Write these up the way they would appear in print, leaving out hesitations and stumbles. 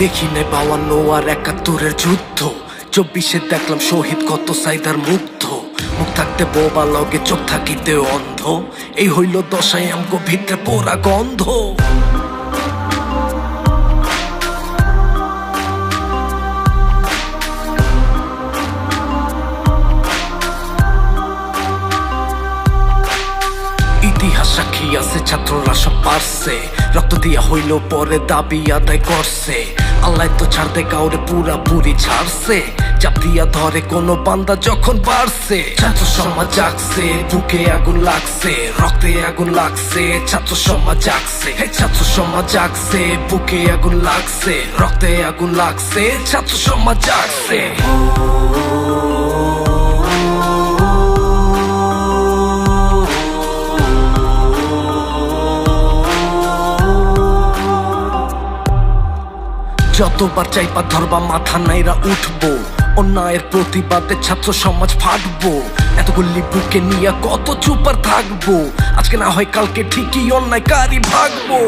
দেখি নাই 52 আর 71-এর যুদ্ধ, 24-এ দেখলাম শহীদ কত সাইদার মুগ্ধ। মুখ থাকতে বোবা লগে চোখ থাকিতে অন্ধ, এই হইল দশায় আমগো ভিতরে পোড়া গন্ধ। ইতিহাস সাক্ষী আছে, ছাত্ররা সব পারছে, রক্ত দিয়া হইল পরে দাবি আদায় করছে। আল্লাহ তো ছাড়তে কাউরে পুরাপুরি ছাড়ছে, চাপ দিয়া ধরে কোনো বান্দা যখন বাড়ছে। ছাত্র সমাজ জাগছে, বুকে আগুন লাগছে, রক্তে আগুন লাগছে, ছাত্র সমাজ জাগছে। ছাত্র সমাজ জাগছে, বুকে আগুন লাগছে, রক্তে আগুন লাগছে, ছাত্র সমাজ জাগছে। যতবার চাইপা ধরবা মাথা নাইরা উঠবো, অন্যায়ের প্রতিবাদে ছাত্র সমাজ ফাটবো। এতগুলি বুকে নিয়ে কত চুপার থাকবো, আজকে না হয় কালকে ঠিকই অন্যায়কারী ভাগবো।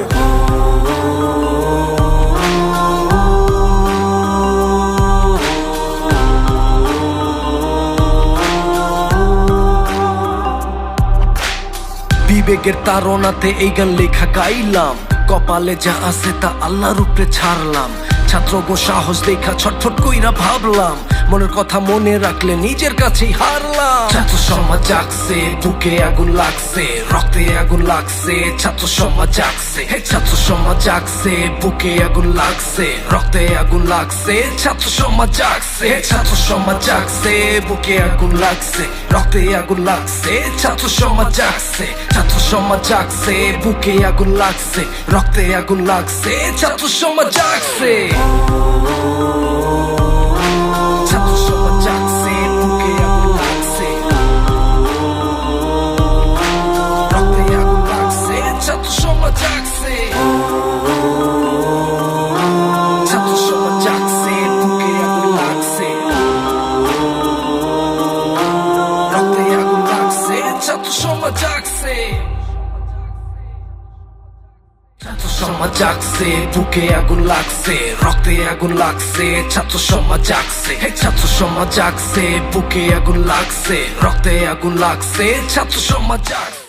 বিবেকের তাড়নাতে এই গান লেখা গাইলাম, কপালে যা আছে তা আল্লাহর উপরে ছাড়লাম। ছাত্র গো সাহস দেখা ছটফট কইরা ভাবলাম, মনের কথা মনে রাখলে নিজের কাছেই হারলাম। ছাত্র সমাজ জাগছে, বুকে আগুন লাগছে, রক্তে আগুন লাগছে, ছাত্র সমাজ জাগছে। ছাত্র সমাজ জাগছে, বুকে আগুন লাগছে, রক্তে আগুন লাগছে, ছাত্র সমাজ জাগছে। ছাত্র সমাজ জাগছে, বুকে আগুন লাগছে, রক্তে আগুন লাগছে, ছাত্র সমাজ জাগছে। ছাত্র সমাজ জাগছে, বুকে আগুন লাগছে, রক্তে আগুন লাগছে, ছাত্র সমাজ জাগছে। ছাত্র সমাজ জাগছে, বুকে আগুন লাগছে, রক্তে আগুন লাগছে, ছাত্র সমাজ জাগছে। ছাত্র সমাজ জাগছে, বুকে আগুন লাগছে, রক্তে আগুন লাগছে, ছাত্র সমাজ জাগছে। ছাত্র সমাজ জাগছে, বুকে আগুন লাগছে, রক্তে আগুন লাগছে, ছাত্র সমাজ জাগছে। ছাত্র সমাজ জাগছে, বুকে আগুন লাগছে, রক্তে আগুন লাগছে, ছাত্র সমাজ জাগছে।